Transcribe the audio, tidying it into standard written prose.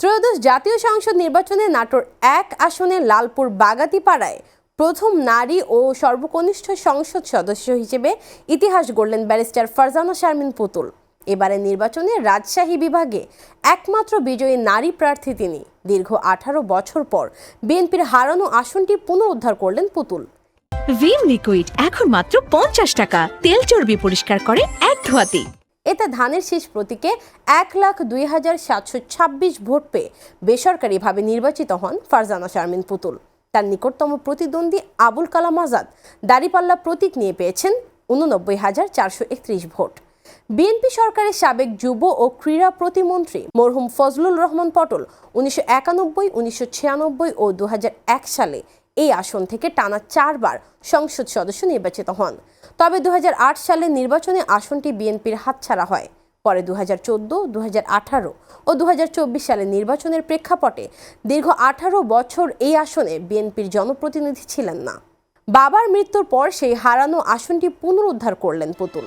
ত্রয়োদশ জাতীয় সংসদ নির্বাচনে নাটোর ১ আসনে লালপুর বাগাতিপাড়ায় প্রথম নারী ও সর্বকনিষ্ঠ সংসদ সদস্য হিসেবে ইতিহাস গড়লেন ব্যারিস্টার ফারজানা শারমিন পুতুল। এবারের নির্বাচনে রাজশাহী বিভাগে একমাত্র বিজয়ী নারী প্রার্থী তিনি। দীর্ঘ ১৮ বছর পর বিএনপির হারানো আসনটি পুনরুদ্ধার করলেন পুতুল। ভিম লিকুইড এখন মাত্র ৫০ টাকা, তেল চর্বি পরিষ্কার করে এক ধোয়াতেই। এতে ধানের শীষ প্রতীকে ১,২,৭২৬ ভোট পেয়ে বেসরকারিভাবে নির্বাচিত হন ফারজানা শারমিন পুতুল। তার নিকটতম প্রতিদ্বন্দ্বী আবুল কালাম আজাদ দাঁড়িপাল্লা প্রতীক নিয়ে পেয়েছেন ৮৯,৪৩১ ভোট। বিএনপি সরকারের সাবেক যুব ও ক্রীড়া প্রতিমন্ত্রী মরহুম ফজলুর রহমান পটল ১৯৯১, ১৯৯৬ ও ২০০১ সালে এই আসন থেকে টানা ৪ বার সংসদ সদস্য নির্বাচিত হন। তবে ২০০৮ সালের নির্বাচনে আসনটি বিএনপির হাতছাড়া হয়। পরে ২০১৪, ২০১৮ ও ২০২৪ সালের নির্বাচনের প্রেক্ষাপটে দীর্ঘ ১৮ বছর এই আসনে বিএনপির জনপ্রতিনিধি ছিলেন না। বাবার মৃত্যুর পর সেই হারানো আসনটি পুনরুদ্ধার করলেন পুতুল।